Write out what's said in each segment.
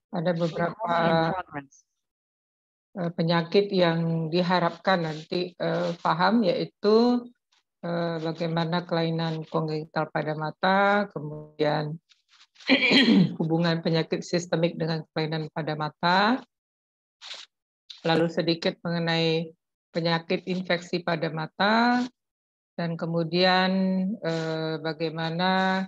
Ada beberapa penyakit yang diharapkan nanti paham, yaitu bagaimana kelainan kongenital pada mata, kemudian hubungan penyakit sistemik dengan kelainan pada mata, lalu sedikit mengenai penyakit infeksi pada mata, dan kemudian bagaimana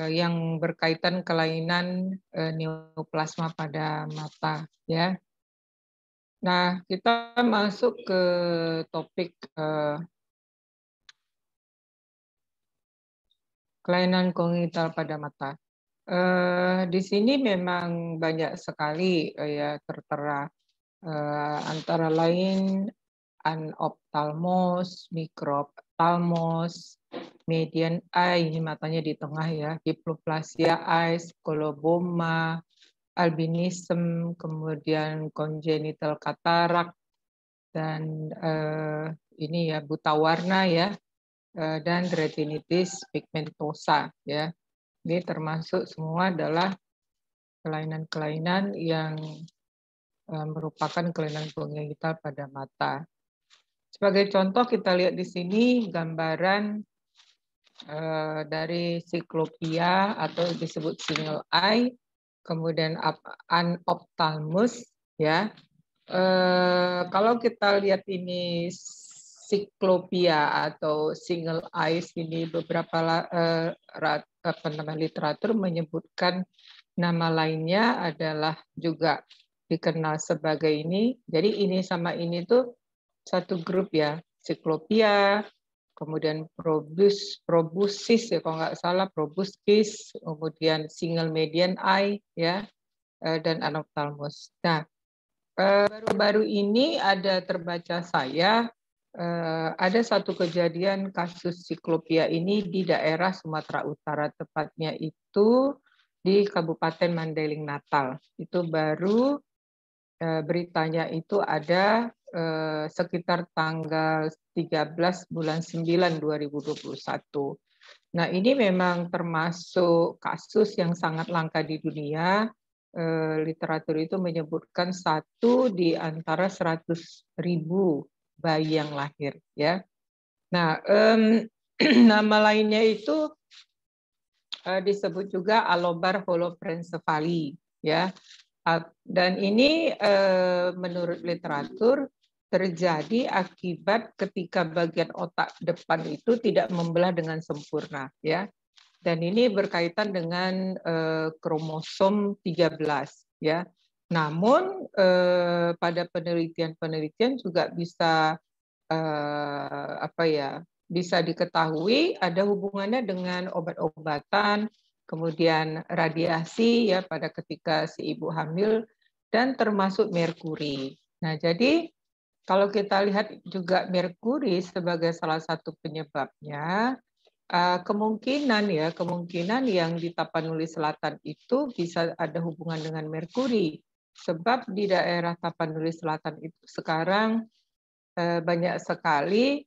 yang berkaitan kelainan neoplasma pada mata, ya. Nah, kita masuk ke topik kelainan kongenital pada mata. Di sini memang banyak sekali ya tertera, antara lain anophthalmos, microphthalmos, median eye, ini matanya di tengah ya, diploplasia eyes, coloboma, albinism, kemudian congenital katarak, dan ini ya buta warna ya, dan retinitis pigmentosa ya. Ini termasuk semua adalah kelainan-kelainan yang merupakan kelainan kongenital pada mata. Sebagai contoh kita lihat di sini gambaran dari siklopia atau disebut single eye, kemudian anophthalmos ya. Kalau kita lihat ini siklopia atau single eyes, ini beberapa literatur menyebutkan nama lainnya adalah juga dikenal sebagai ini. Jadi ini sama ini tuh satu grup ya, siklopia, kemudian probusis ya kalau nggak salah, proboscis, kemudian single median eye ya, dan anophthalmos. Nah, baru-baru ini ada terbaca saya ada satu kejadian kasus siklopia ini di daerah Sumatera Utara, tepatnya itu di Kabupaten Mandailing Natal. Itu baru beritanya itu ada sekitar tanggal 13 bulan 9 2021. Nah, ini memang termasuk kasus yang sangat langka di dunia. Literatur itu menyebutkan 1 di antara 100.000 bayi yang lahir ya. Nah, nama lainnya itu disebut juga alobar holoprosencephaly ya. Dan ini menurut literatur terjadi akibat ketika bagian otak depan itu tidak membelah dengan sempurna ya. Dan ini berkaitan dengan kromosom 13 ya. Namun pada penelitian-penelitian juga bisa bisa diketahui ada hubungannya dengan obat-obatan, kemudian radiasi ya pada ketika si ibu hamil, dan termasuk merkuri. Nah, jadi kalau kita lihat juga merkuri sebagai salah satu penyebabnya, kemungkinan yang di Tapanuli Selatan itu bisa ada hubungan dengan merkuri, sebab di daerah Tapanuli Selatan itu sekarang banyak sekali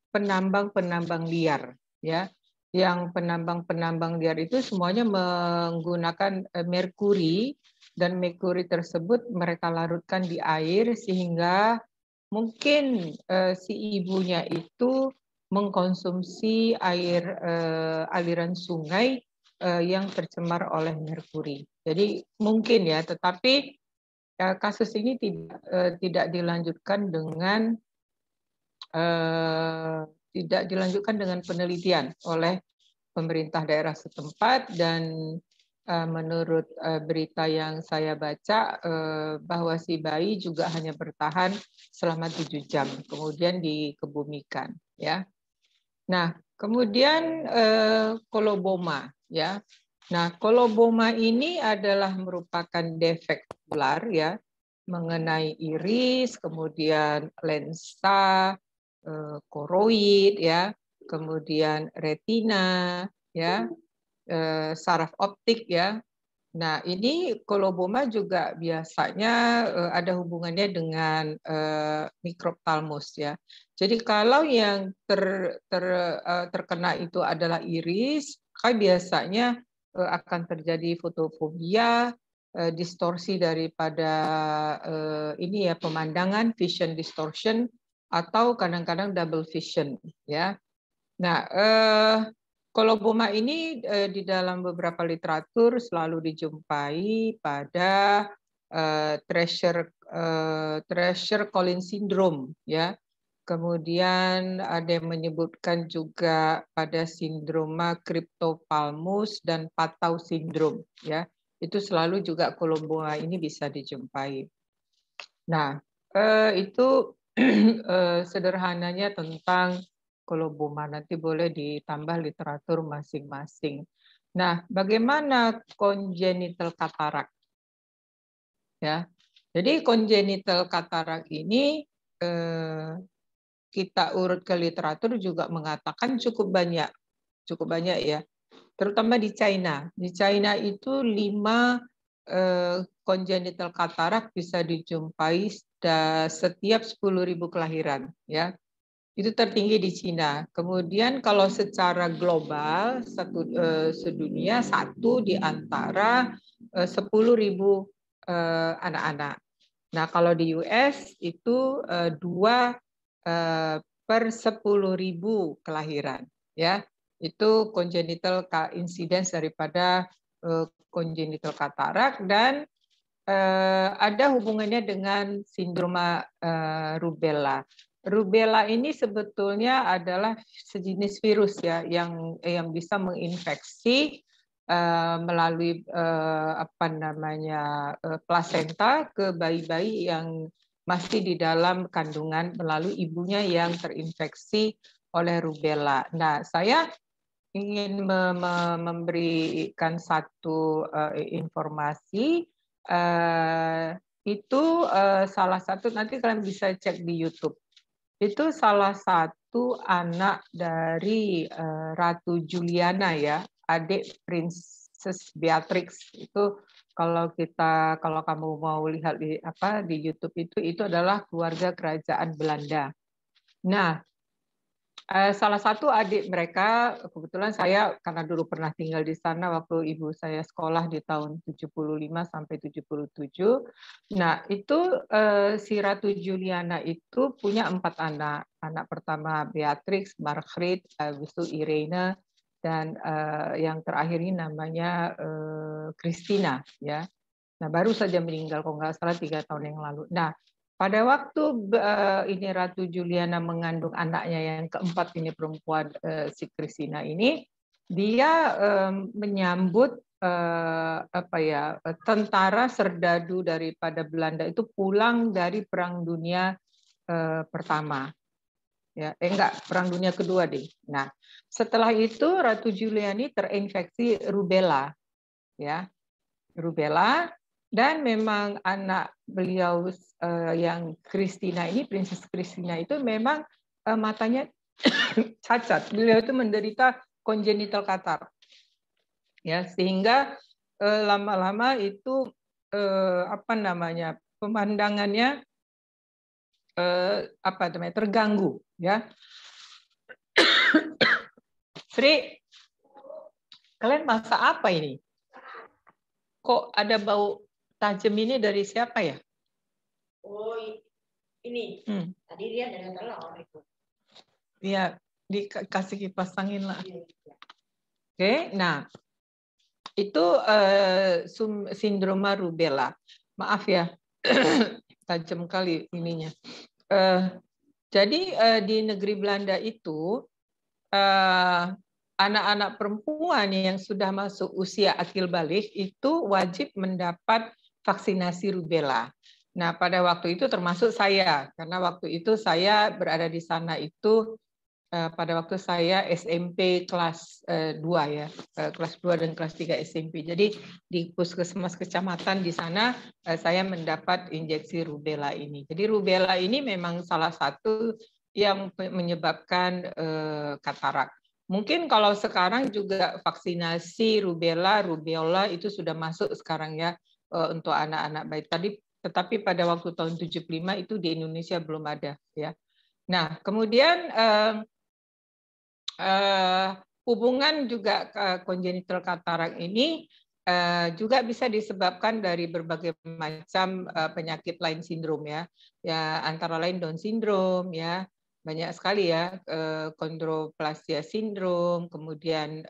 penambang-penambang liar ya. Yang penambang-penambang liar itu semuanya menggunakan merkuri, dan merkuri tersebut mereka larutkan di air sehingga mungkin si ibunya itu mengkonsumsi air aliran sungai yang tercemar oleh merkuri. Jadi mungkin ya, tetapi kasus ini tidak dilanjutkan dengan penelitian oleh pemerintah daerah setempat, dan menurut berita yang saya baca bahwa si bayi juga hanya bertahan selama 7 jam, kemudian dikebumikan ya. Nah, kemudian koloboma ya. Nah, koloboma ini adalah merupakan defek okular ya, mengenai iris, kemudian lensa, koroid ya, kemudian retina ya, saraf optik ya. Nah, ini koloboma juga biasanya ada hubungannya dengan mikroptalmus ya. Jadi kalau yang terkena itu adalah iris, maka biasanya akan terjadi fotofobia, distorsi daripada ini ya, pemandangan, vision distortion, atau kadang-kadang double vision ya. Nah, koloboma ini di dalam beberapa literatur selalu dijumpai pada Treacher-Collins syndrome ya. Kemudian ada yang menyebutkan juga pada sindroma cryptopalmus dan Patau syndrome ya. Itu selalu juga koloboma ini bisa dijumpai. Nah, itu sederhananya tentang koloboma. Nanti boleh ditambah literatur masing-masing. Nah, bagaimana congenital katarak? Ya, jadi congenital katarak ini kita urut ke literatur juga mengatakan cukup banyak ya. Terutama di China. Di China itu 5 congenital katarak bisa dijumpai setiap 10.000 kelahiran ya. Itu tertinggi di Cina. Kemudian kalau secara global sedunia 1 di antara 10.000 anak-anak. Nah, kalau di US itu 2 per 10.000 kelahiran ya. Itu congenital incidence daripada congenital katarak, dan ada hubungannya dengan sindroma rubella. Rubella ini sebetulnya adalah sejenis virus ya yang bisa menginfeksi melalui plasenta ke bayi-bayi yang masih di dalam kandungan melalui ibunya yang terinfeksi oleh rubella. Nah, saya ingin memberikan satu informasi. Itu salah satu, nanti kalian bisa cek di YouTube. Itu salah satu anak dari Ratu Juliana ya, adik Princess Beatrix. Itu kalau kamu mau lihat di YouTube itu adalah keluarga kerajaan Belanda. Nah, salah satu adik mereka, kebetulan saya karena dulu pernah tinggal di sana waktu ibu saya sekolah di tahun 75 sampai 77. Nah, itu si Ratu Juliana itu punya 4 anak. Anak pertama Beatrix, Margaret, habis itu Irene, dan yang terakhir ini namanya Christina ya. Nah, baru saja meninggal kalau nggak salah 3 tahun yang lalu. Nah, pada waktu ini Ratu Juliana mengandung anaknya yang keempat ini perempuan, si Christina ini, dia menyambut tentara serdadu daripada Belanda itu pulang dari Perang Dunia Pertama. Ya, Perang Dunia Kedua deh. Nah, setelah itu Ratu Juliani terinfeksi rubella, ya, rubella. Dan memang anak beliau yang Christina ini, Princess Christina itu memang matanya cacat. Beliau itu menderita congenital katarak. Ya, sehingga lama-lama itu pemandangannya terganggu ya. Sri, kalian masak apa ini? Kok ada bau tajam ini dari siapa ya? Oh, ini. Tadi dia dengan telur itu. Iya, dikasih kipas angin lah. Oke, nah itu sindroma rubella. Maaf ya, tajam kali ininya. Jadi di negeri Belanda itu anak-anak perempuan yang sudah masuk usia akil balik itu wajib mendapat vaksinasi rubella. Nah, pada waktu itu termasuk saya, karena waktu itu saya berada di sana itu pada waktu saya SMP kelas 2 ya, kelas 2 dan kelas 3 SMP. Jadi di puskesmas kecamatan di sana saya mendapat injeksi rubella ini. Jadi rubella ini memang salah satu yang menyebabkan katarak. Mungkin kalau sekarang juga vaksinasi rubella itu sudah masuk sekarang ya untuk anak-anak bayi. Tetapi pada waktu tahun 75 itu di Indonesia belum ada ya. Nah, kemudian hubungan juga congenital katarak ini juga bisa disebabkan dari berbagai macam penyakit lain sindrom ya. Ya antara lain Down syndrome ya. Banyak sekali ya, kondroplasia sindrom, kemudian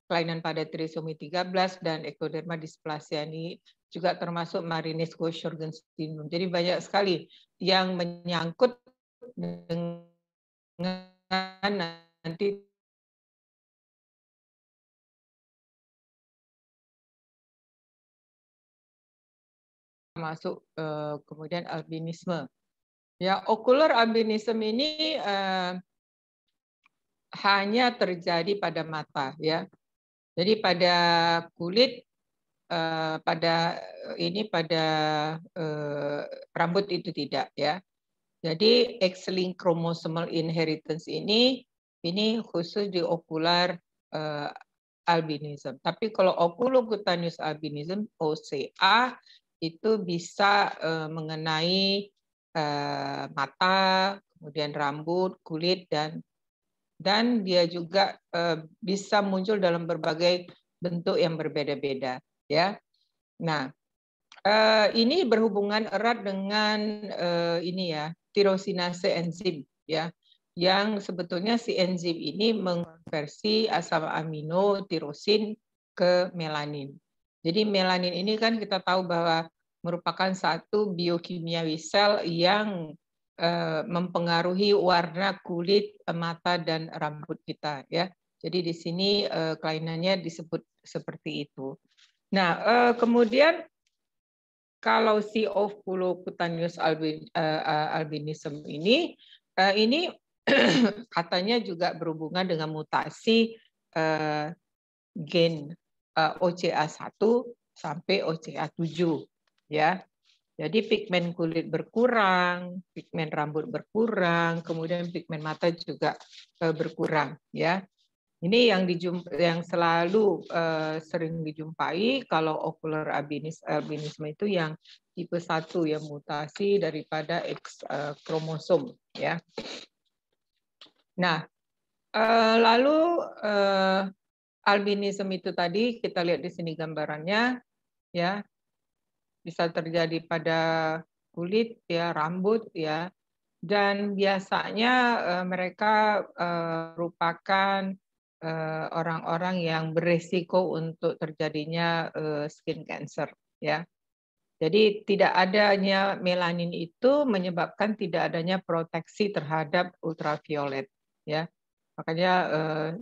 kelainan pada trisomi 13 dan ektoderma displasia ini juga termasuk Marinesco-Sjögren syndrome. Jadi banyak sekali yang menyangkut dengan nanti masuk kemudian albinisme. Ya, ocular albinism ini hanya terjadi pada mata ya. Jadi pada kulit, pada rambut itu tidak ya. Jadi X-linked chromosomal inheritance ini khusus di ocular albinism. Tapi kalau oculocutaneous albinism (OCA) itu bisa mengenai mata, kemudian rambut, kulit dan dia juga bisa muncul dalam berbagai bentuk yang berbeda-beda ya. Nah, ini berhubungan erat dengan ini ya, tirosinase enzim ya, yang sebetulnya si enzim ini mengonversi asam amino tirosin ke melanin. Jadi melanin ini kan kita tahu bahwa merupakan satu biokimiawi sel yang mempengaruhi warna kulit, mata dan rambut kita ya. Jadi di sini kelainannya disebut seperti itu. Nah, kemudian kalau si oculocutaneous albinism ini katanya juga berhubungan dengan mutasi gen OCA1 sampai OCA7 ya. Jadi pigmen kulit berkurang, pigmen rambut berkurang, kemudian pigmen mata juga berkurang ya. Ini yang selalu sering dijumpai kalau ocular albinisme itu yang tipe 1 yang mutasi daripada X kromosom ya. Nah, lalu albinisme itu tadi kita lihat di sini gambarannya ya. Bisa terjadi pada kulit ya, rambut ya. Dan biasanya mereka merupakan orang-orang yang beresiko untuk terjadinya skin cancer ya. Jadi tidak adanya melanin itu menyebabkan tidak adanya proteksi terhadap ultraviolet ya. Makanya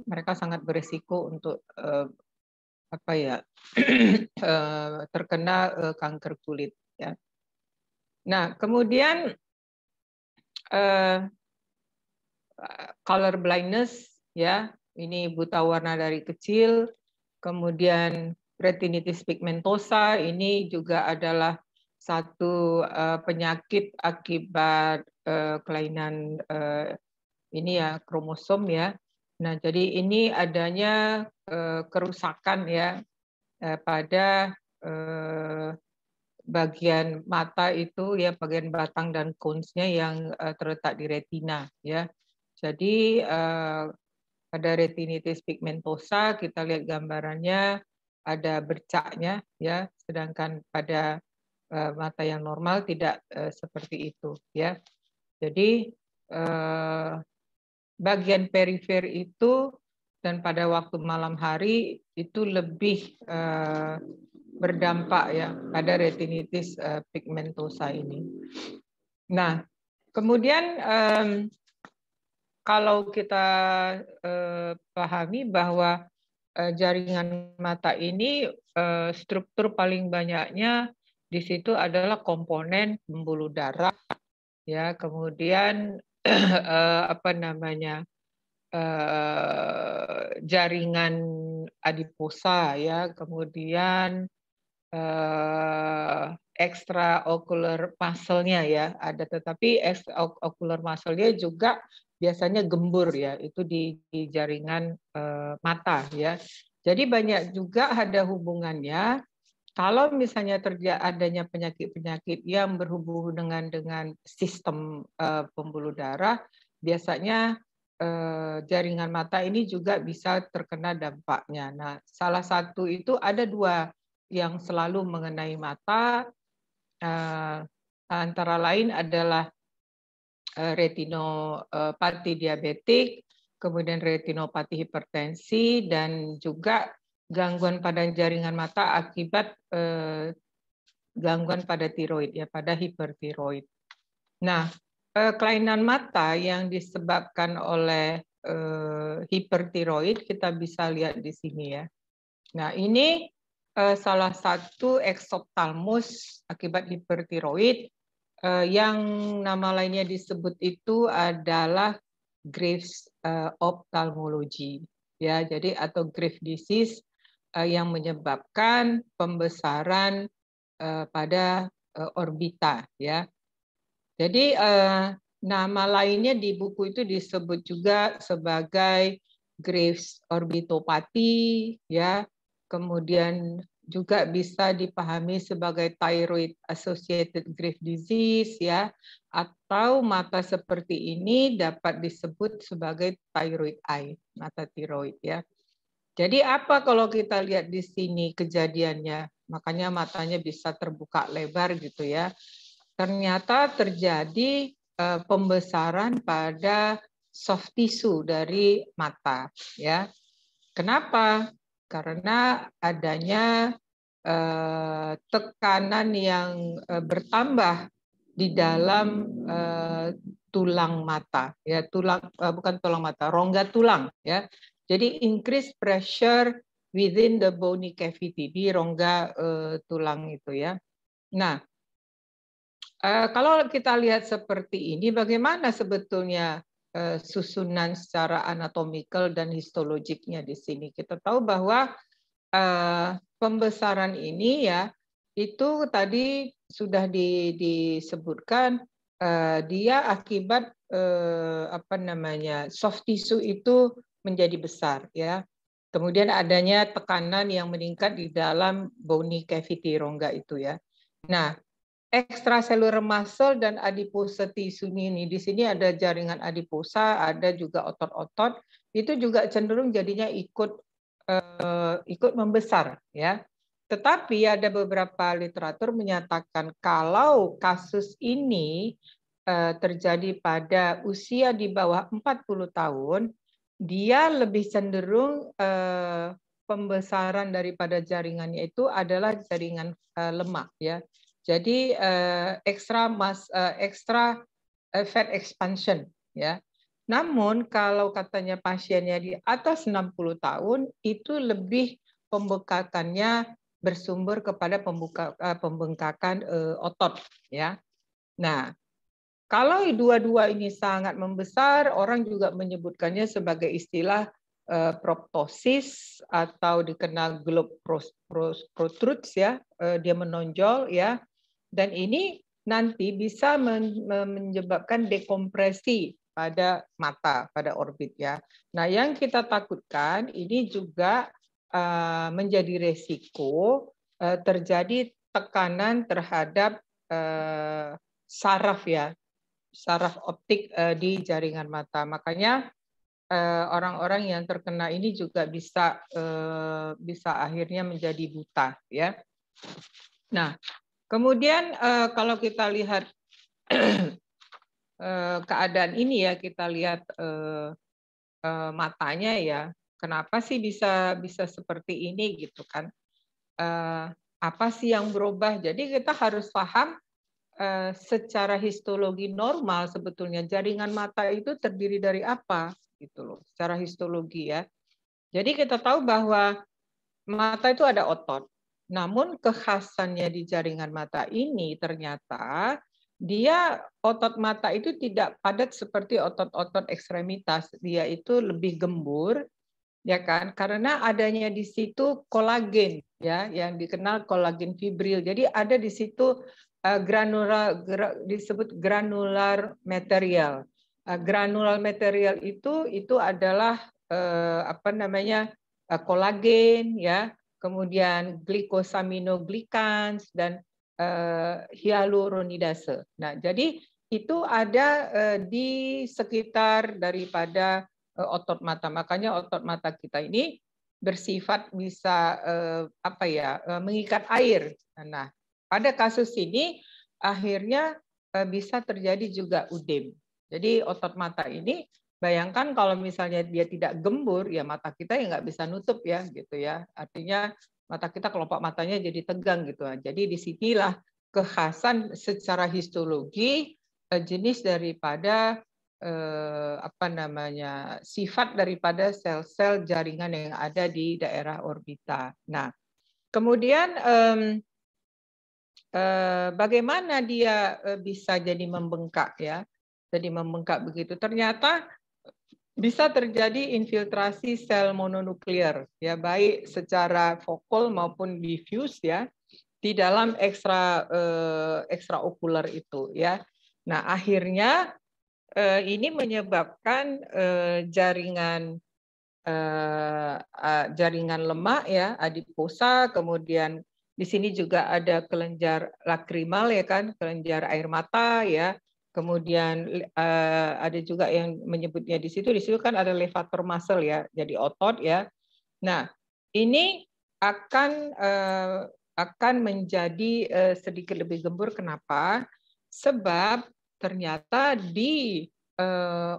mereka sangat beresiko untuk terkena kanker kulit ya. Nah, kemudian color blindness ya, ini buta warna dari kecil. Kemudian retinitis pigmentosa ini juga adalah satu penyakit akibat kelainan ini ya kromosom ya. Nah, jadi ini adanya kerusakan ya pada bagian mata itu ya, bagian batang dan cones-nya yang terletak di retina ya. Jadi pada retinitis pigmentosa kita lihat gambarannya ada bercaknya ya, sedangkan pada mata yang normal tidak seperti itu ya. Jadi bagian perifer itu dan pada waktu malam hari itu lebih berdampak ya pada retinitis pigmentosa ini. Nah, kemudian kalau kita pahami bahwa jaringan mata ini struktur paling banyaknya di situ adalah komponen pembuluh darah ya, kemudian jaringan adiposa ya, kemudian extraocular muscle-nya ya ada, tetapi extraocular muscle-nya juga biasanya gembur ya, itu di jaringan mata ya. Jadi banyak juga ada hubungannya kalau misalnya terjadi adanya penyakit-penyakit yang berhubungan dengan sistem pembuluh darah, biasanya jaringan mata ini juga bisa terkena dampaknya. Nah, salah satu itu ada dua yang selalu mengenai mata, antara lain adalah retinopati diabetik, kemudian retinopati hipertensi, dan juga gangguan pada jaringan mata akibat gangguan pada tiroid, ya, pada hipertiroid. Nah, kelainan mata yang disebabkan oleh hipertiroid kita bisa lihat di sini, ya. Nah, ini salah satu eksoptalmus akibat hipertiroid yang nama lainnya disebut itu adalah Graves ophthalmology, ya. Jadi atau Graves disease yang menyebabkan pembesaran pada orbita, ya. Jadi nama lainnya di buku itu disebut juga sebagai Graves orbitopati, ya. Kemudian juga bisa dipahami sebagai thyroid associated Graves disease, ya. Atau mata seperti ini dapat disebut sebagai thyroid eye, mata tiroid, ya. Jadi apa kalau kita lihat di sini kejadiannya? Makanya matanya bisa terbuka lebar gitu, ya. Ternyata terjadi pembesaran pada soft tissue dari mata, ya. Kenapa? Karena adanya tekanan yang bertambah di dalam tulang mata, ya, bukan tulang mata, rongga tulang, ya. Jadi increase pressure within the bony cavity, di rongga tulang itu, ya. Nah, kalau kita lihat seperti ini, bagaimana sebetulnya susunan secara anatomikal dan histologiknya di sini? Kita tahu bahwa pembesaran ini, ya, itu tadi sudah disebutkan, dia akibat soft tissue itu menjadi besar, ya. Kemudian adanya tekanan yang meningkat di dalam bony cavity rongga itu, ya. Nah, extracellular muscle dan adiposa tissue ini, di sini ada jaringan adiposa, ada juga otot-otot, itu juga cenderung jadinya ikut membesar, ya. Tetapi ada beberapa literatur menyatakan kalau kasus ini terjadi pada usia di bawah 40 tahun, dia lebih cenderung pembesaran daripada jaringannya itu adalah jaringan lemak, ya. Jadi extra fat expansion, ya. Namun kalau katanya pasiennya di atas 60 tahun itu lebih pembengkakannya bersumber kepada pembengkakan otot, ya. Nah, kalau dua-dua ini sangat membesar, orang juga menyebutkannya sebagai istilah proptosis atau dikenal globe protrudes, ya, dia menonjol, ya. Dan ini nanti bisa menyebabkan dekompresi pada mata, pada orbit, ya. Nah, yang kita takutkan ini juga menjadi resiko terjadi tekanan terhadap saraf, ya, saraf optik di jaringan mata. Makanya orang-orang yang terkena ini juga bisa akhirnya menjadi buta, ya. Nah, kemudian kalau kita lihat keadaan ini, ya, kita lihat matanya, ya, kenapa sih bisa seperti ini gitu kan? Apa sih yang berubah? Jadi kita harus paham secara histologi normal sebetulnya jaringan mata itu terdiri dari apa gitu loh, secara histologi, ya. Jadi kita tahu bahwa mata itu ada otot. Namun kekhasannya di jaringan mata ini ternyata dia otot mata itu tidak padat seperti otot-otot ekstremitas. Dia itu lebih gembur, ya kan? Karena adanya di situ kolagen, ya, yang dikenal kolagen fibril. Jadi ada di situ disebut granular material. Granular material itu adalah kolagen, ya, kemudian glikosaminoglikans dan hyaluronidase. Nah, jadi itu ada di sekitar daripada otot mata. Makanya otot mata kita ini bersifat bisa mengikat air. Nah, pada kasus ini akhirnya bisa terjadi juga udem. Jadi otot mata ini, bayangkan kalau misalnya dia tidak gembur, ya mata kita ya nggak bisa nutup ya, gitu ya. Artinya mata kita kelopak matanya jadi tegang gitu. Jadi disinilah kekhasan secara histologi jenis daripada sifat daripada sel-sel jaringan yang ada di daerah orbita. Nah, kemudian bagaimana dia bisa jadi membengkak ya? Jadi membengkak begitu. Ternyata bisa terjadi infiltrasi sel mononuklear ya, baik secara fokal maupun diffuse ya, di dalam ekstraokuler itu ya. Nah, akhirnya ini menyebabkan jaringan lemak ya, adiposa, kemudian di sini juga ada kelenjar lakrimal ya kan, kelenjar air mata ya. Kemudian ada juga yang menyebutnya di situ kan ada levator muscle ya, jadi otot ya. Nah, ini akan menjadi sedikit lebih gembur. Kenapa? Sebab ternyata di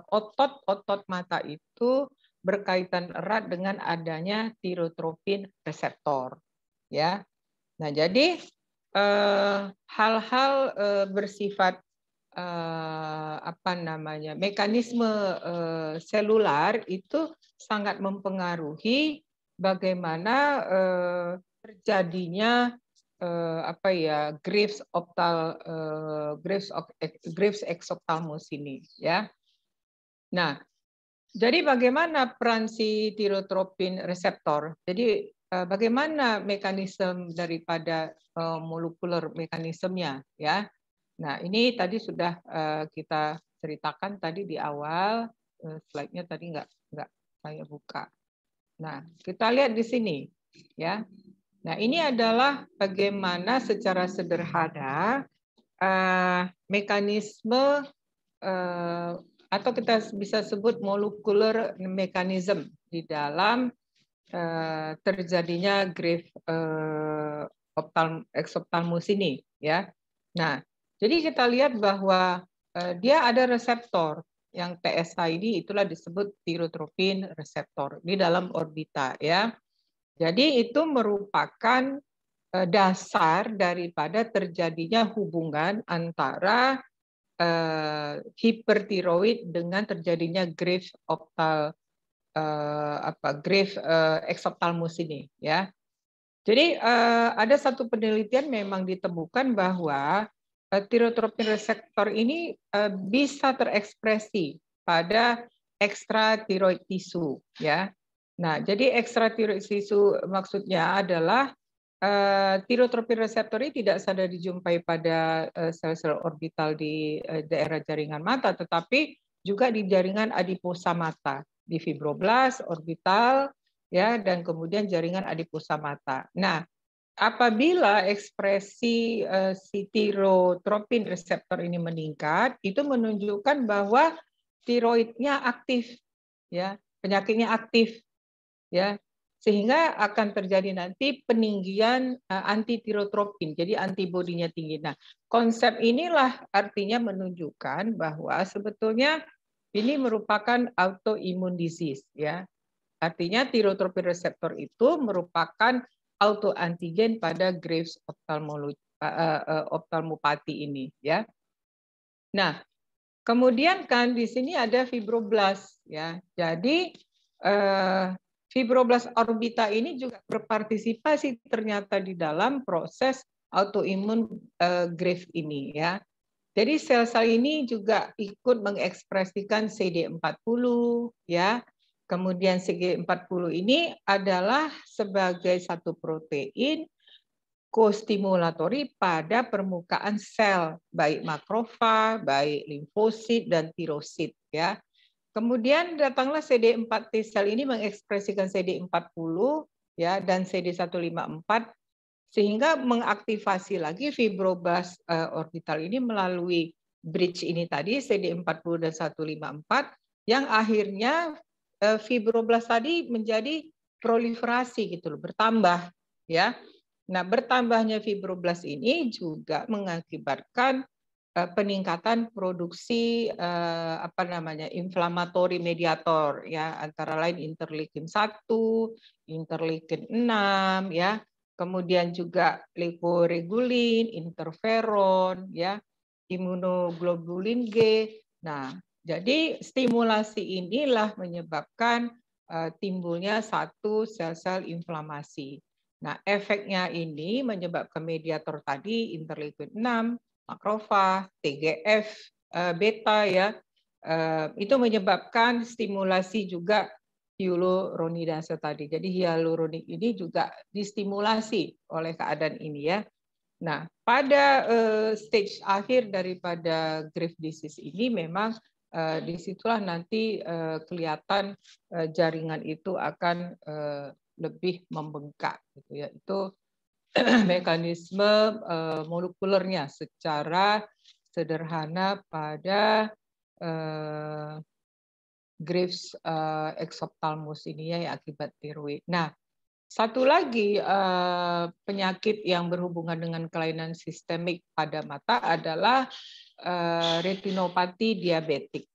otot-otot mata itu berkaitan erat dengan adanya tirotropin reseptor, ya. Nah, jadi hal-hal bersifat mekanisme selular itu sangat mempengaruhi bagaimana terjadinya Graves exophthalmos ini ya. Nah, jadi bagaimana peran si tirotropin reseptor? Jadi bagaimana mekanisme daripada molekuler mekanismenya ya? Nah, ini tadi sudah kita ceritakan tadi di awal, slide-nya tadi nggak saya buka. Nah, kita lihat di sini ya. Nah, ini adalah bagaimana secara sederhana mekanisme atau kita bisa sebut molekular mechanism di dalam terjadinya Graves exophthalmos ini ya. Nah, jadi kita lihat bahwa dia ada reseptor yang TSH ini, itulah disebut tirotropin reseptor di dalam orbita ya. Jadi itu merupakan dasar daripada terjadinya hubungan antara hipertiroid dengan terjadinya Graves exophthalmos ini ya. Jadi ada satu penelitian memang ditemukan bahwa tirotropin reseptor ini bisa terekspresi pada ekstratiroid tisu ya. Nah, jadi ekstratiroid tisu maksudnya adalah tirotropin reseptor ini tidak saja dijumpai pada sel-sel orbital di daerah jaringan mata, tetapi juga di jaringan adiposa mata, di fibroblast orbital, ya, dan kemudian jaringan adiposa mata. Nah, apabila ekspresi si tirotropin reseptor ini meningkat, itu menunjukkan bahwa tiroidnya aktif, ya, penyakitnya aktif, ya, sehingga akan terjadi nanti peninggian antitirotropin, jadi antibodinya tinggi. Nah, konsep inilah artinya menunjukkan bahwa sebetulnya ini merupakan autoimmune disease, ya. Artinya tirotropin reseptor itu merupakan autoantigen pada Graves ophthalmopathy ini, ya. Nah, kemudian kan di sini ada fibroblast, ya. Jadi fibroblast orbita ini juga berpartisipasi ternyata di dalam proses autoimun Graves ini ya. Jadi sel-sel ini juga ikut mengekspresikan CD40 ya. Kemudian CD40 ini adalah sebagai satu protein kostimulatori pada permukaan sel, baik makrofag, baik limfosit dan tirosit ya. Kemudian datanglah CD4 T sel ini mengekspresikan CD40 ya dan CD154 sehingga mengaktifasi lagi fibroblast orbital ini melalui bridge ini tadi CD40 dan 154 yang akhirnya fibroblast tadi menjadi proliferasi gitu loh, bertambah ya. Nah, bertambahnya fibroblast ini juga mengakibatkan peningkatan produksi inflamatory mediator ya, antara lain interleukin 1, interleukin 6 ya. Kemudian juga leukoregulin, interferon ya, imunoglobulin G. Nah, jadi stimulasi inilah menyebabkan timbulnya satu sel-sel inflamasi. Nah, efeknya ini menyebabkan mediator tadi interleukin 6, makrofag, TGF beta ya, itu menyebabkan stimulasi juga hyaluronidase tadi. Jadi hyaluronik ini juga distimulasi oleh keadaan ini ya. Nah, pada stage akhir daripada Graves' disease ini memang disitulah nanti kelihatan jaringan itu akan lebih membengkak gitu ya. Itu mekanisme molekulernya secara sederhana pada Graves exophthalmos ini ya, yang akibat tiroid. Nah, satu lagi penyakit yang berhubungan dengan kelainan sistemik pada mata adalah retinopati diabetik.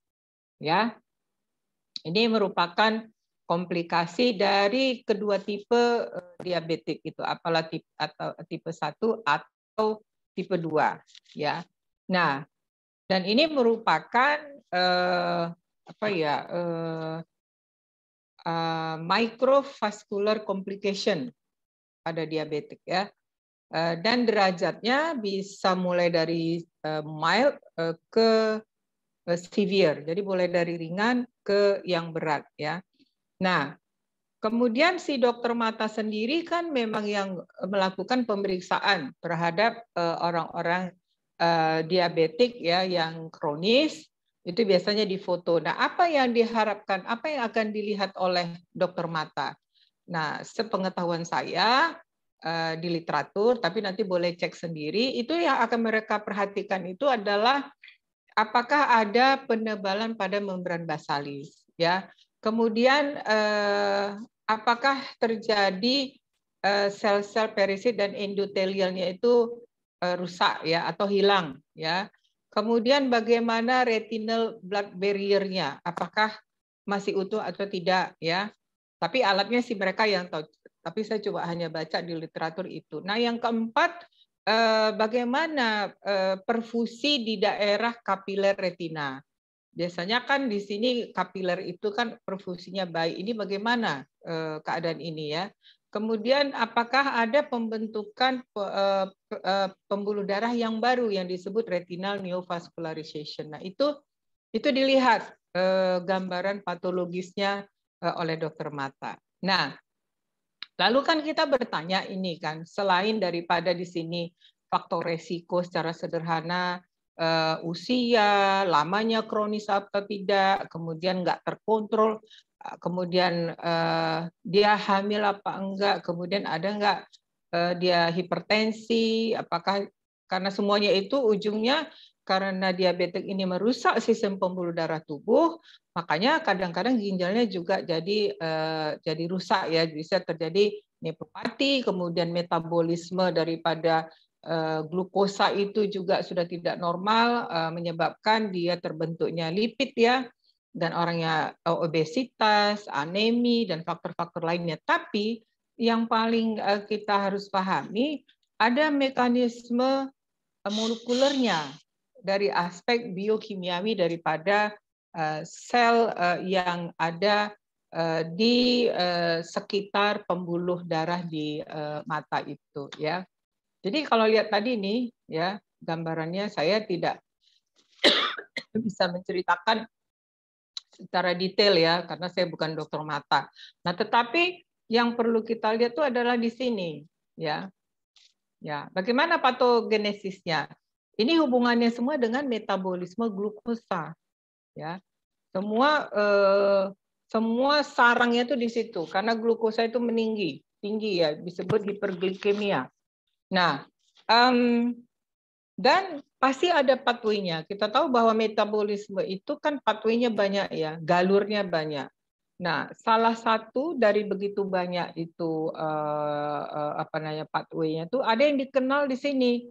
Ya, ini merupakan komplikasi dari kedua tipe diabetik itu, apalah tipe 1 atau tipe 2 ya. Nah, dan ini merupakan microvascular complication pada diabetik ya. Dan derajatnya bisa mulai dari mild ke severe. Jadi mulai dari ringan ke yang berat ya. Nah, kemudian si dokter mata sendiri kan memang yang melakukan pemeriksaan terhadap orang-orang diabetik ya yang kronis, itu biasanya difoto. Nah, apa yang diharapkan, apa yang akan dilihat oleh dokter mata? Nah, sepengetahuan saya di literatur, tapi nanti boleh cek sendiri, itu yang akan mereka perhatikan itu adalah apakah ada penebalan pada membran basalis, ya. Kemudian apakah terjadi sel-sel perisit dan endotelialnya itu rusak ya atau hilang ya. Kemudian bagaimana retinal blood barrier-nya, apakah masih utuh atau tidak ya. Tapi alatnya sih mereka yang tahu. Tapi saya coba hanya baca di literatur itu. Nah, yang keempat, bagaimana perfusi di daerah kapiler retina. Biasanya kan di sini kapiler itu kan perfusinya baik. Ini bagaimana keadaan ini ya. Kemudian apakah ada pembentukan pembuluh darah yang baru yang disebut retinal neovascularization. Nah, itu dilihat gambaran patologisnya oleh dokter mata. Nah, lalu kan kita bertanya ini kan, selain daripada di sini faktor resiko secara sederhana, usia, lamanya kronis atau tidak, kemudian nggak terkontrol, kemudian dia hamil apa enggak, kemudian ada nggak dia hipertensi, apakah karena semuanya itu ujungnya karena diabetes ini merusak sistem pembuluh darah tubuh, makanya kadang-kadang ginjalnya juga jadi rusak ya, bisa terjadi nefropati, kemudian metabolisme daripada glukosa itu juga sudah tidak normal, menyebabkan dia terbentuknya lipid ya, dan orangnya obesitas, anemi, dan faktor-faktor lainnya. Tapi yang paling kita harus pahami, ada mekanisme molekulernya dari aspek biokimiawi daripada sel yang ada di sekitar pembuluh darah di mata itu ya. Jadi kalau lihat tadi nih ya, gambarannya saya tidak bisa menceritakan secara detail ya karena saya bukan dokter mata. Nah, tetapi yang perlu kita lihat itu adalah di sini ya. Ya, bagaimana patogenesisnya? Ini hubungannya semua dengan metabolisme glukosa, ya. Semua sarangnya itu di situ karena glukosa itu tinggi ya, disebut hiperglikemia. Nah, dan pasti ada pathway-nya. Kita tahu bahwa metabolisme itu kan pathway-nya banyak ya, galurnya banyak. Nah, salah satu dari begitu banyak itu pathway-nya itu ada yang dikenal di sini.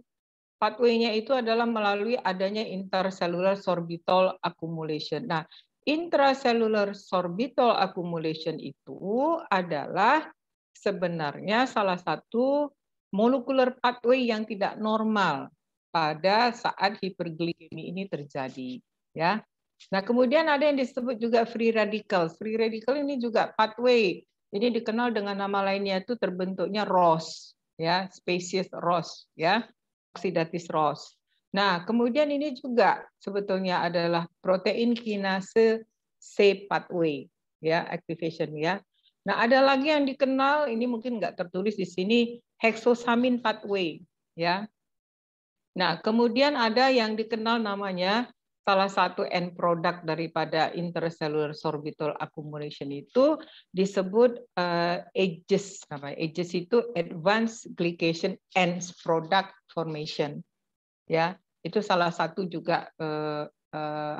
Pathway-nya itu adalah melalui adanya intracellular sorbitol accumulation. Nah, intracellular sorbitol accumulation itu adalah sebenarnya salah satu molekular pathway yang tidak normal pada saat hiperglikemi ini terjadi, ya. Nah, kemudian ada yang disebut juga free radical. Free radical ini juga pathway. Ini dikenal dengan nama lainnya itu terbentuknya ROS, ya, spesies ROS, ya, oxidative ROS. Nah, kemudian ini juga sebetulnya adalah protein kinase C pathway, ya, activation, ya. Nah, ada lagi yang dikenal, ini mungkin nggak tertulis di sini, hexosamin pathway, ya. Nah, kemudian ada yang dikenal namanya salah satu end product daripada intracellular sorbitol accumulation itu disebut AGES, namanya. AGES itu Advanced Glycation End Product Formation. Ya, itu salah satu juga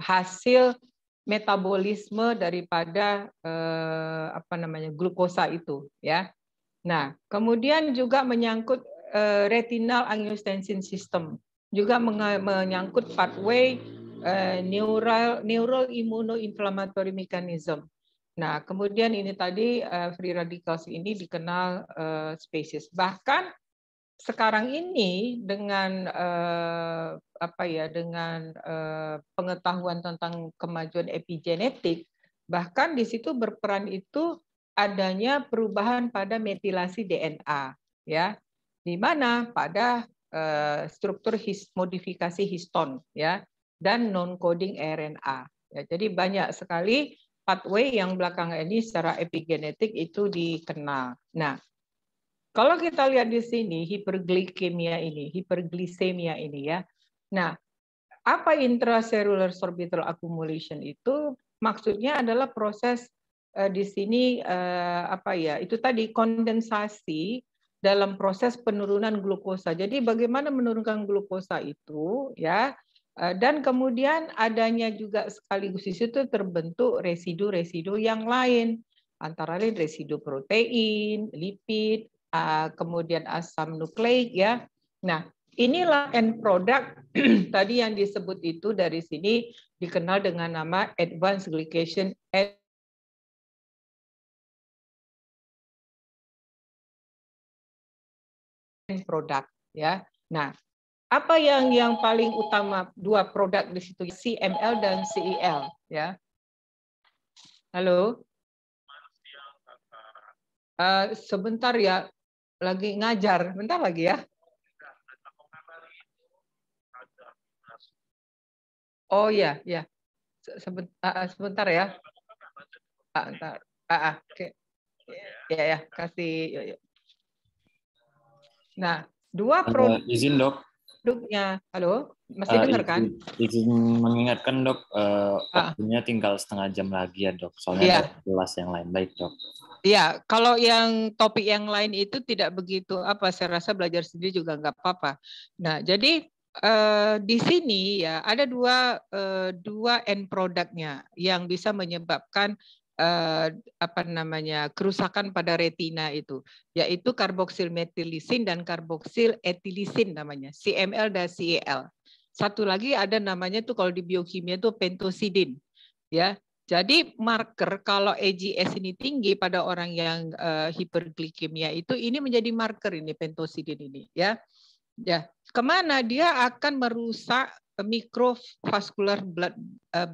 hasil metabolisme daripada glukosa itu, ya. Nah, kemudian juga menyangkut retinal angiotensin system, juga menyangkut pathway neural immunoinflammatory mechanism. Nah, kemudian ini tadi free radicals ini dikenal spesies. Bahkan sekarang ini dengan pengetahuan tentang kemajuan epigenetik, bahkan di situ berperan itu adanya perubahan pada metilasi DNA, ya, di mana pada struktur modifikasi histon, ya, dan non coding RNA. Ya, jadi banyak sekali pathway yang belakangan ini secara epigenetik itu dikenal. Nah, kalau kita lihat di sini hiperglisemia ini, ya. Nah, apa intracellular sorbitol accumulation itu? Maksudnya adalah proses di sini itu tadi kondensasi dalam proses penurunan glukosa. Jadi bagaimana menurunkan glukosa itu, ya? Dan kemudian adanya juga sekaligus di situ terbentuk residu-residu yang lain, antara lain residu protein, lipid, kemudian asam nukleik, ya. Nah, inilah end product tadi yang disebut itu dari sini dikenal dengan nama advanced glycation end product, ya. Nah, apa yang paling utama dua produk di situ, CML dan CEL, ya. Halo. Sebentar ya, lagi ngajar, bentar lagi ya. Oh ya, ya. Sebentar ya. Bentar. Oke. Ya, kasih. Nah, dua produk. Izin dok. Produknya, halo, masih dengar kan? Izin mengingatkan dok, waktunya tinggal setengah jam lagi ya dok. Soalnya ada kelas yang lain, baik dok. Iya, kalau yang topik yang lain itu tidak begitu saya rasa belajar sendiri juga nggak apa-apa. Nah, jadi di sini ya ada dua end produknya yang bisa menyebabkan kerusakan pada retina itu, yaitu karboksil metilisin dan karboksil etilisin namanya, CML dan CEL. Satu lagi ada namanya tuh kalau di biokimia itu pentosidin, ya. Jadi marker kalau AGS ini tinggi pada orang yang hiperglikemia itu, ini menjadi marker ini pentosidin ini, ya. Ya, kemana dia akan merusak microvascular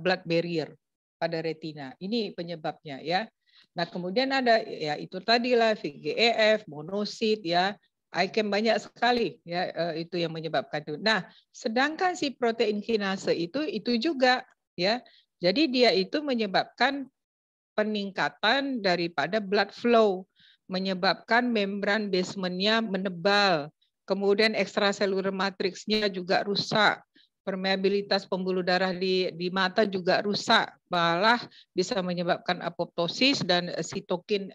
blood barrier pada retina. Ini penyebabnya, ya. Nah, kemudian ada ya itu tadilah VEGF, monosit, ya. ICAM banyak sekali, ya, itu yang menyebabkan itu. Nah, sedangkan si protein kinase itu juga, ya. Jadi dia itu menyebabkan peningkatan daripada blood flow, menyebabkan membran basementnya menebal, kemudian ekstraseluler matriksnya juga rusak, permeabilitas pembuluh darah di mata juga rusak, malah bisa menyebabkan apoptosis dan sitokin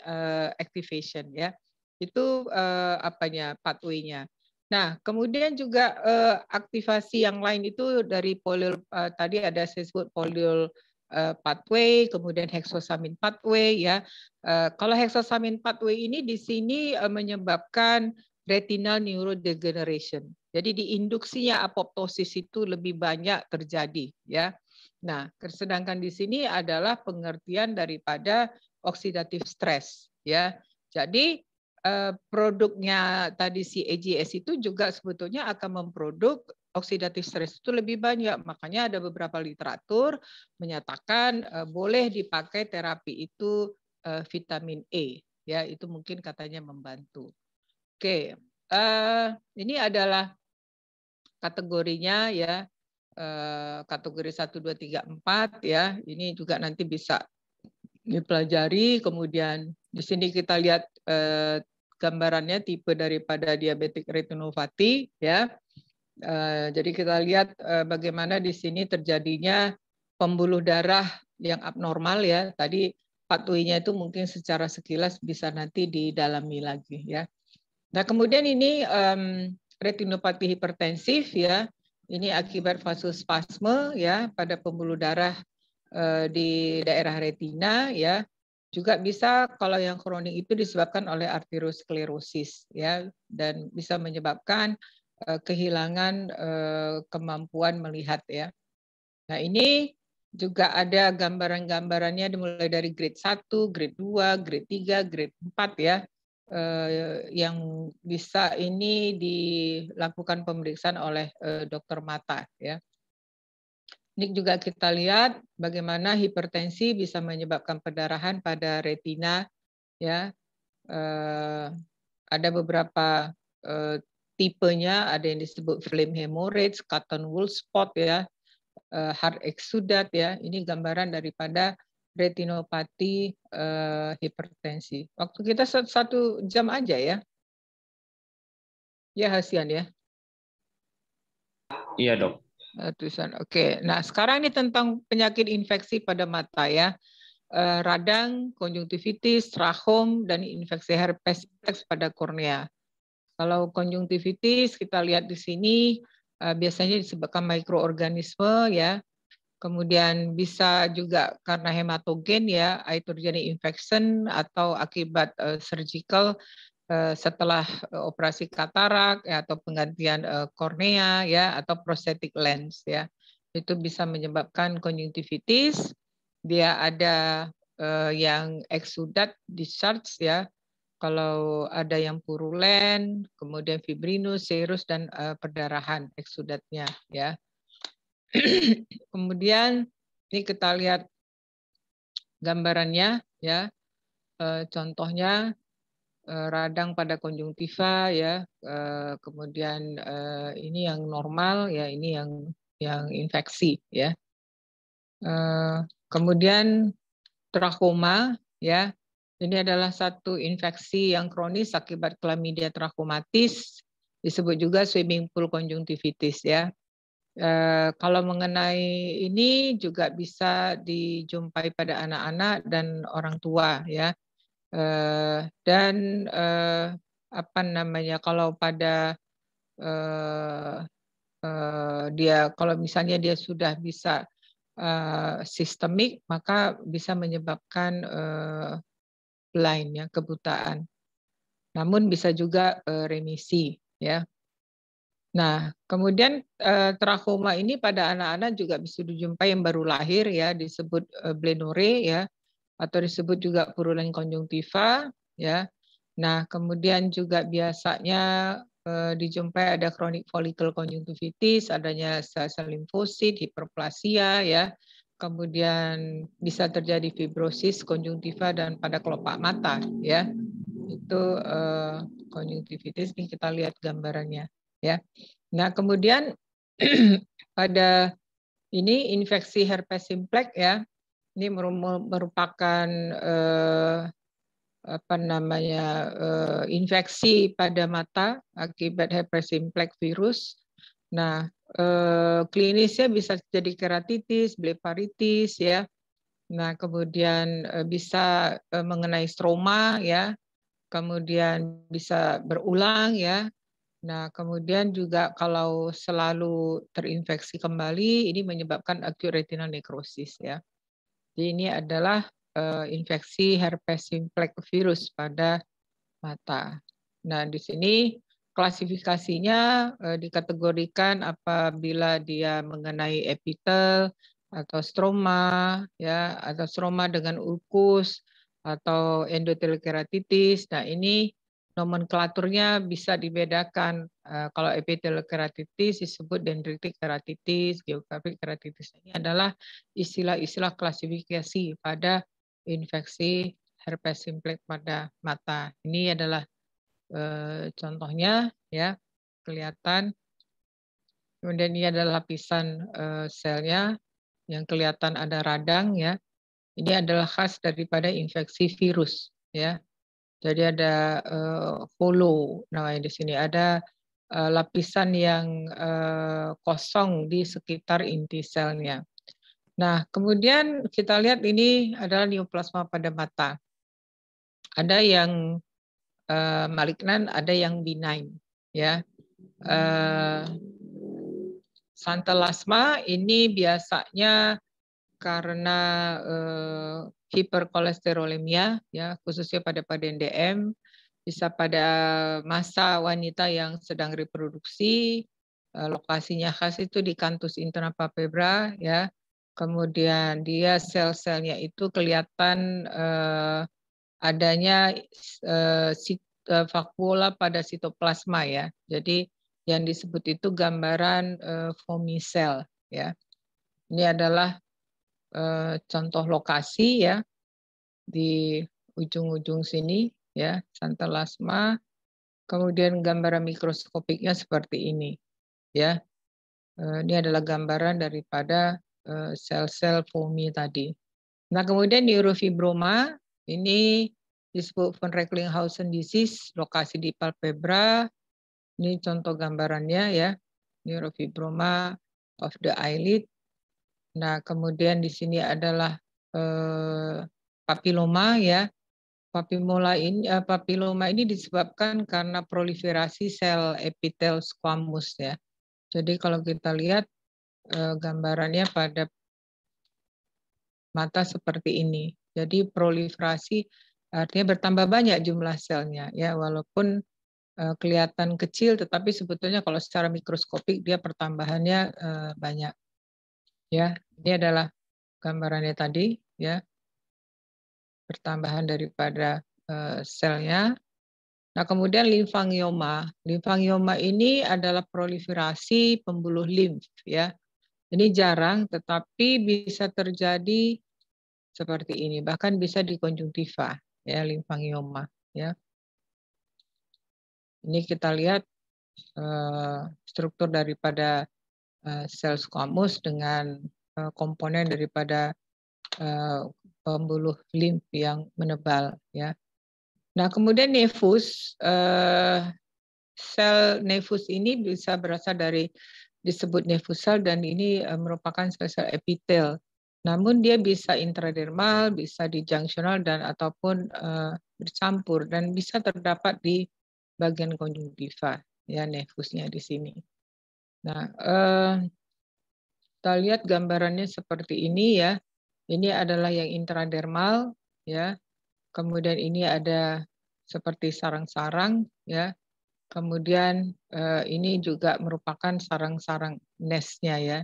activation, ya. Itu pathway-nya. Nah, kemudian juga aktivasi yang lain itu dari polyol tadi ada saya sebut polyol pathway, kemudian hexosamin pathway ya. Kalau hexosamin pathway ini di sini menyebabkan retinal neurodegeneration. Jadi di induksinya apoptosis itu lebih banyak terjadi ya. Nah, sedangkan di sini adalah pengertian daripada oxidative stress ya. Jadi produknya tadi si AGS itu juga sebetulnya akan memproduk oxidative stress itu lebih banyak. Makanya ada beberapa literatur menyatakan boleh dipakai terapi itu vitamin E. Ya, itu mungkin katanya membantu. Oke, ini adalah kategorinya ya. Kategori 1, 2, 3, 4 ya. Ini juga nanti bisa dipelajari. Kemudian di sini kita lihat gambarannya tipe daripada diabetik retinopati ya. Jadi kita lihat bagaimana di sini terjadinya pembuluh darah yang abnormal ya. Tadi pathway-nya itu mungkin secara sekilas bisa nanti didalami lagi ya. Nah, kemudian ini retinopati hipertensif ya. Ini akibat vasospasme ya pada pembuluh darah di daerah retina ya. Juga bisa kalau yang kronik itu disebabkan oleh arteriosklerosis ya dan bisa menyebabkan kehilangan kemampuan melihat ya. Nah, ini juga ada gambaran-gambarannya dimulai dari grade 1, grade 2, grade 3, grade 4 ya. Yang bisa ini dilakukan pemeriksaan oleh dokter mata ya. Ini juga kita lihat bagaimana hipertensi bisa menyebabkan pendarahan pada retina ya. Ada beberapa tipenya, ada yang disebut flame hemorrhage, cotton wool spot ya, heart exudat ya. Ini gambaran daripada retinopati hipertensi. Waktu kita 1 jam aja ya. Ya, Hasian ya. Iya, Dok. Tulisan. Oke. Nah, sekarang ini tentang penyakit infeksi pada mata ya. Radang, konjungtivitis, trachom, dan infeksi herpes simplex pada kornea. Kalau konjungtivitis kita lihat di sini biasanya disebabkan mikroorganisme ya. Kemudian bisa juga karena hematogen ya, iatrogenic infection atau akibat surgical setelah operasi katarak ya, atau penggantian kornea ya atau prosthetic lens ya. Itu bisa menyebabkan konjungtivitis. Dia ada yang exudat discharge ya. Kalau ada yang purulen, kemudian fibrinus, serus dan perdarahan exudatnya ya. Kemudian ini kita lihat gambarannya ya. Contohnya radang pada konjungtiva ya, kemudian ini yang normal ya, ini yang infeksi ya. Kemudian trakoma ya, ini adalah satu infeksi yang kronis akibat Chlamydia trachomatis, disebut juga swimming pool konjungtivitis ya. Kalau mengenai ini juga bisa dijumpai pada anak-anak dan orang tua ya. Dan apa namanya, kalau pada dia kalau misalnya dia sudah bisa sistemik, maka bisa menyebabkan blind ya, kebutaan. Namun bisa juga remisi ya. Nah, kemudian trakoma ini pada anak-anak juga bisa dijumpai yang baru lahir ya, disebut Blenore ya, atau disebut juga purulen konjungtiva ya. Nah, kemudian juga biasanya dijumpai ada kronik follicle konjungtivitis, adanya sel-sel limfosit, hiperplasia ya. Kemudian bisa terjadi fibrosis konjungtiva dan pada kelopak mata ya. Itu konjungtivitis, ini kita lihat gambarannya ya. Nah, kemudian pada ini infeksi herpes simplex ya. Ini merupakan apa namanya infeksi pada mata akibat herpes simplex virus. Nah, klinisnya bisa jadi keratitis, blefaritis ya. Nah, kemudian bisa mengenai stroma ya. Kemudian bisa berulang ya. Nah, kemudian juga kalau selalu terinfeksi kembali, ini menyebabkan acute retinal necrosis ya. Jadi ini adalah infeksi herpes simplex virus pada mata. Nah, di sini klasifikasinya dikategorikan apabila dia mengenai epitel atau stroma ya, atau stroma dengan ulkus atau endothelial keratitis. Nah, ini nomenklaturnya bisa dibedakan. Kalau epithelial keratitis disebut dendritic keratitis, geographic keratitis. Ini adalah istilah-istilah klasifikasi pada infeksi herpes simplex pada mata. Ini adalah contohnya ya, kelihatan. Kemudian ini adalah lapisan selnya yang kelihatan ada radang ya. Ini adalah khas daripada infeksi virus ya. Jadi ada hollow namanya di sini, ada lapisan yang kosong di sekitar inti selnya. Nah, kemudian kita lihat ini adalah neoplasma pada mata. Ada yang malignan, ada yang benign ya. Santelasma ini biasanya karena hiperkolesterolemia ya, khususnya pada NDM, bisa pada masa wanita yang sedang reproduksi, lokasinya khas itu di canthus interna palpebra ya. Kemudian dia sel-selnya itu kelihatan adanya vakuola pada sitoplasma ya. Jadi yang disebut itu gambaran foamy cell ya. Ini adalah contoh lokasi ya di ujung-ujung sini ya, santelasma. Kemudian gambaran mikroskopiknya seperti ini ya. Ini adalah gambaran daripada sel-sel foamy tadi. Nah, kemudian neurofibroma ini disebut von Recklinghausen disease, lokasi di palpebra. Ini contoh gambarannya ya, neurofibroma of the eyelid. Nah, kemudian di sini adalah papiloma ya. Papiloma ini disebabkan karena proliferasi sel epitel squamous ya. Jadi kalau kita lihat gambarannya pada mata seperti ini. Jadi proliferasi artinya bertambah banyak jumlah selnya ya, walaupun kelihatan kecil tetapi sebetulnya kalau secara mikroskopik dia pertambahannya banyak. Ya, ini adalah gambarannya tadi ya. Pertambahan daripada selnya. Nah, kemudian limfangioma. Limfangioma ini adalah proliferasi pembuluh limf ya. Ini jarang tetapi bisa terjadi seperti ini, bahkan bisa di konjungtiva ya, limfangioma ya. Ini kita lihat struktur daripada sel squamous dengan komponen daripada pembuluh limf yang menebal ya. Nah, kemudian nefus, sel nefus ini bisa berasal dari disebut nefus cell dan ini merupakan sel-sel epitel. Namun dia bisa intradermal, bisa di junctional dan ataupun bercampur dan bisa terdapat di bagian konjungtiva ya, nefusnya di sini. Nah, kita lihat gambarannya seperti ini ya. Ini adalah yang intradermal ya. Kemudian ini ada seperti sarang-sarang ya. Kemudian ini juga merupakan sarang-sarang nestnya ya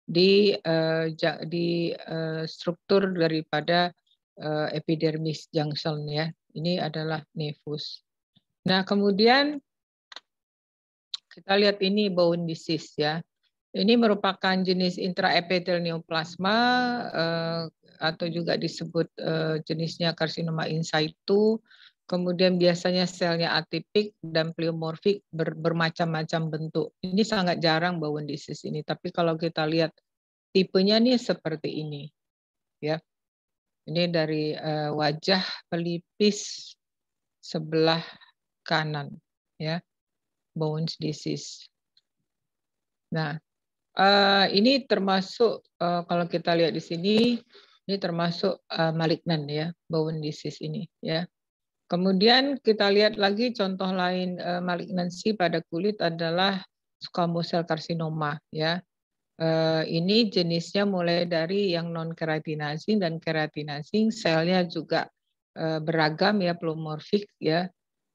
di struktur daripada epidermis junction ya. Ini adalah nefus. Nah, kemudian kita lihat ini bone disease ya. Ini merupakan jenis intraepithelial neoplasma atau juga disebut jenisnya karsinoma in situ. Kemudian biasanya selnya atipik dan pleomorfik bermacam-macam bentuk. Ini sangat jarang bone disease ini, tapi kalau kita lihat tipenya nih seperti ini. Ya. Ini dari wajah pelipis sebelah kanan ya. Bone disease. Nah, ini termasuk kalau kita lihat di sini, ini termasuk malignan ya, bone disease ini ya. Kemudian kita lihat lagi contoh lain malignansi pada kulit adalah squamous cell carcinoma, ya. Ini jenisnya mulai dari yang non keratinazing dan keratinazing, selnya juga beragam ya, pleomorfik ya,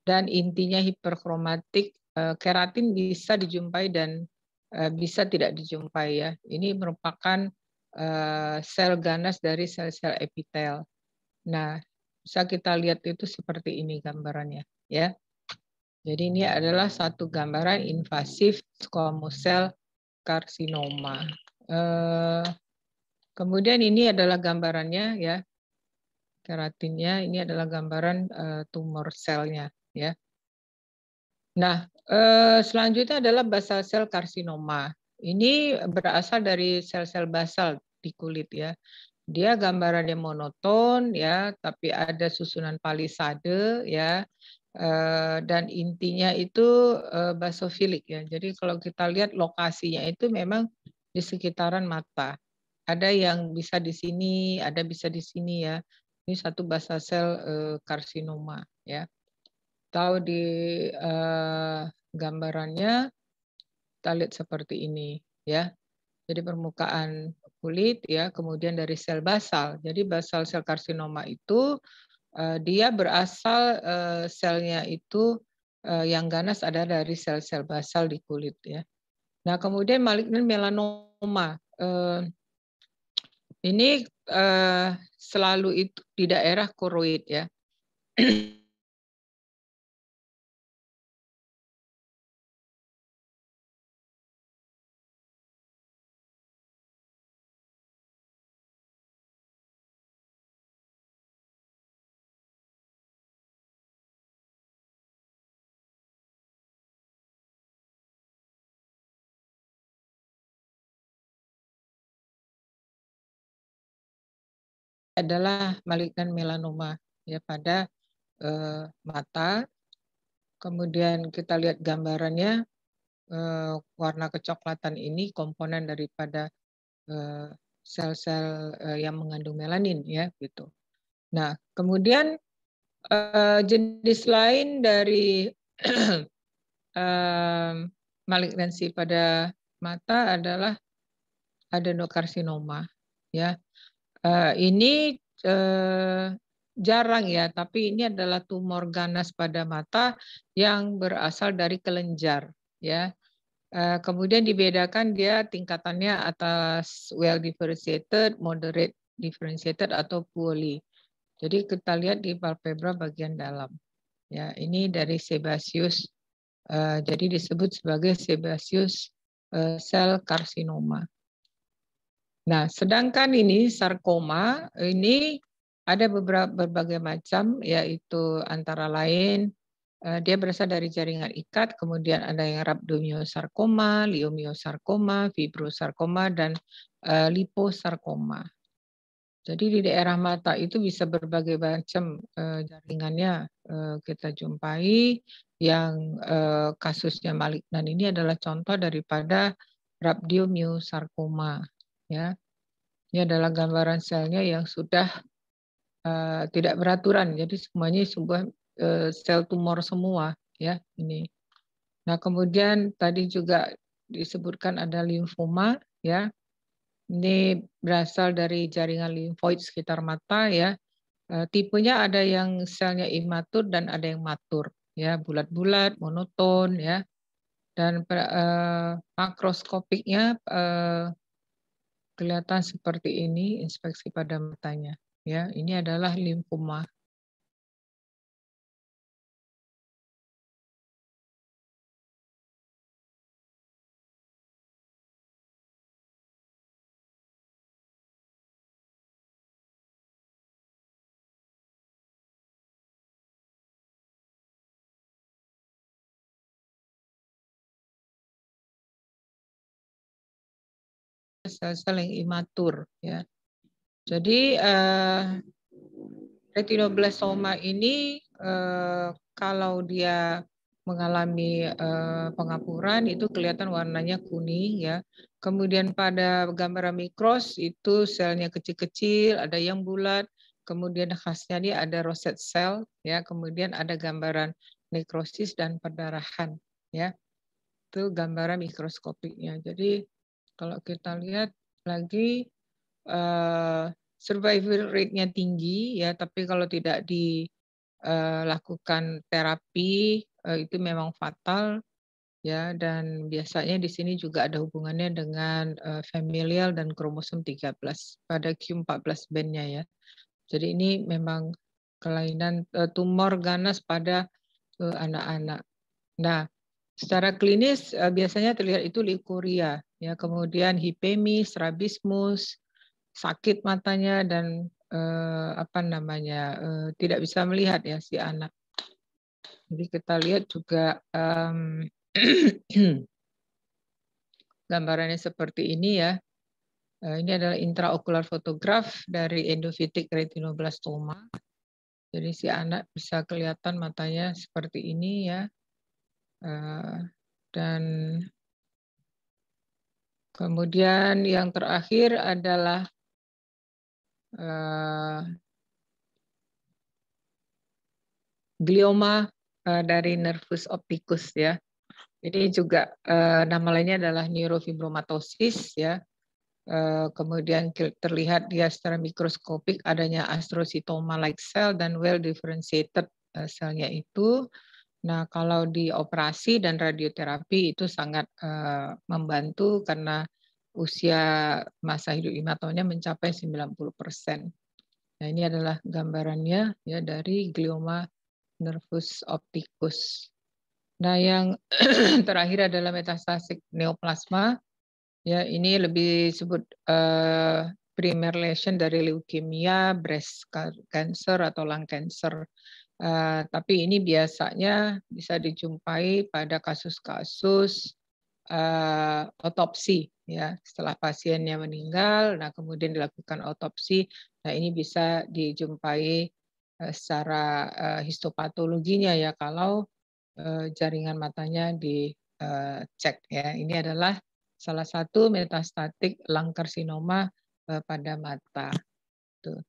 dan intinya hiperkromatik. Keratin bisa dijumpai dan bisa tidak dijumpai ya. Ini merupakan sel ganas dari sel-sel epitel. Nah, bisa kita lihat itu seperti ini gambarannya ya. Jadi ini adalah satu gambaran invasif squamous cell carcinoma. Kemudian ini adalah gambarannya ya, keratinnya. Ini adalah gambaran tumor selnya ya. Nah, selanjutnya adalah basal cell carcinoma. Ini berasal dari sel-sel basal di kulit ya. Dia gambarannya monoton ya, tapi ada susunan palisade ya, dan intinya itu basofilik ya. Jadi kalau kita lihat lokasinya itu memang di sekitaran mata. Ada yang bisa di sini, ada bisa di sini ya. Ini satu basal sel karsinoma ya. Tahu di gambarannya kita lihat seperti ini ya. Jadi permukaan kulit ya, kemudian dari sel basal. Jadi basal sel karsinoma itu dia berasal selnya itu yang ganas ada dari sel-sel basal di kulit ya. Nah, kemudian malignan melanoma. Ini selalu itu di daerah koroid ya. Adalah malignan melanoma ya pada mata. Kemudian kita lihat gambarannya, warna kecoklatan ini komponen daripada sel-sel yang mengandung melanin ya gitu. Nah, kemudian jenis lain dari malignansi pada mata adalah adenokarsinoma ya. Ini jarang ya, tapi ini adalah tumor ganas pada mata yang berasal dari kelenjar ya. Kemudian dibedakan dia tingkatannya atas well differentiated, moderate differentiated atau poorly. Jadi kita lihat di palpebra bagian dalam. Ya, ini dari sebaceous. Jadi disebut sebagai sebaceous cell carcinoma. Nah, sedangkan ini sarkoma, ini ada berbagai macam, yaitu antara lain dia berasal dari jaringan ikat, kemudian ada yang rhabdomyosarkoma, leiomyosarkoma, fibrosarkoma, dan liposarkoma. Jadi di daerah mata itu bisa berbagai macam jaringannya kita jumpai. Yang kasusnya malignan ini adalah contoh daripada rhabdomyosarkoma. Ya, ini adalah gambaran selnya yang sudah tidak beraturan, jadi semuanya sebuah sel tumor semua, ya ini. Nah, kemudian tadi juga disebutkan ada limfoma, ya. Ini berasal dari jaringan limfoid sekitar mata, ya. Tipenya ada yang selnya imatur dan ada yang matur, ya, bulat-bulat, monoton, ya. Dan makroskopiknya kelihatan seperti ini, inspeksi pada matanya. Ya, ini adalah limfoma. Sel-sel yang imatur, ya. Jadi retinoblastoma ini kalau dia mengalami pengapuran itu kelihatan warnanya kuning, ya. Kemudian pada gambaran mikros itu selnya kecil-kecil, ada yang bulat, kemudian khasnya dia ada rosette cell, ya, kemudian ada gambaran nekrosis dan perdarahan, ya. Itu gambaran mikroskopiknya. Jadi kalau kita lihat lagi survival rate-nya tinggi, ya, tapi kalau tidak dilakukan terapi itu memang fatal, ya, dan biasanya di sini juga ada hubungannya dengan familial dan kromosom 13 pada Q14 band-nya, ya. Jadi ini memang kelainan tumor ganas pada anak-anak. Nah, secara klinis biasanya terlihat itu leukoria, ya, kemudian hipemi, strabismus, sakit matanya dan tidak bisa melihat, ya, si anak. Jadi kita lihat juga gambarannya seperti ini, ya. Ini adalah intraocular photograph dari endophytic retinoblastoma. Jadi si anak bisa kelihatan matanya seperti ini, ya. Dan kemudian yang terakhir adalah glioma dari nervus opticus, ya. Ini juga nama lainnya adalah neurofibromatosis, ya. Kemudian terlihat dia secara mikroskopik adanya astrocytoma-like cell dan well differentiated selnya itu. Nah, kalau dioperasi dan radioterapi itu sangat membantu karena usia masa hidup 5 tahunnya mencapai 90%. Nah, ini adalah gambarannya, ya, dari glioma nervus opticus. Nah, yang terakhir adalah metastatik neoplasma. Ya, ini lebih disebut primary lesion dari leukemia, breast cancer atau lung cancer. Tapi ini biasanya bisa dijumpai pada kasus-kasus otopsi, ya, setelah pasiennya meninggal, nah kemudian dilakukan otopsi. Nah, ini bisa dijumpai secara histopatologinya, ya, kalau jaringan matanya dicek, ya. Ini adalah salah satu metastatik lung karsinoma pada mata. Tuh.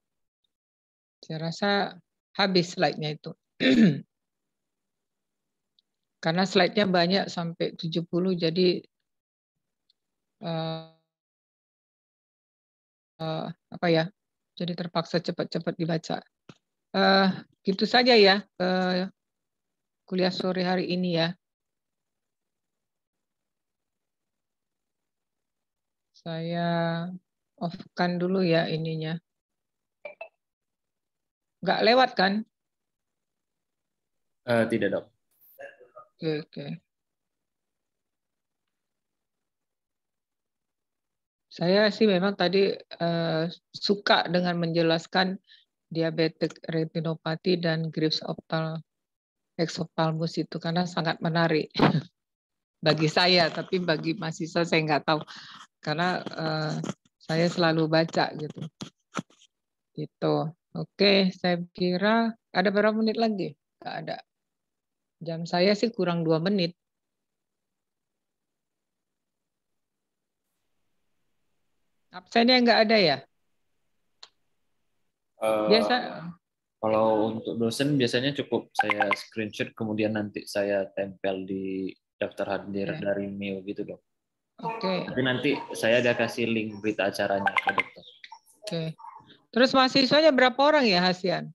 Saya rasa habis slide-nya itu. Karena slide-nya banyak sampai 70, jadi apa ya? Jadi terpaksa cepat-cepat dibaca. Gitu saja, ya, kuliah sore hari ini, ya. Saya off-kan dulu, ya, ininya. Nggak lewat kan? Tidak, Dok. Oke. Saya sih memang tadi suka dengan menjelaskan diabetes retinopati dan Graves exophthalmos itu karena sangat menarik bagi saya, tapi bagi mahasiswa saya nggak tahu karena saya selalu baca gitu. Gitu. Oke, saya kira ada berapa menit lagi? Nggak ada. Jam saya sih kurang 2 menit. Absennya nggak ada, ya? Biasa. Kalau untuk dosen biasanya cukup saya screenshot kemudian nanti saya tempel di daftar hadir dari Mio gitu, Dok. Oke. Tapi nanti saya ada kasih link berita acaranya ke dokter. Oke. Terus mahasiswanya berapa orang, ya, Hasian?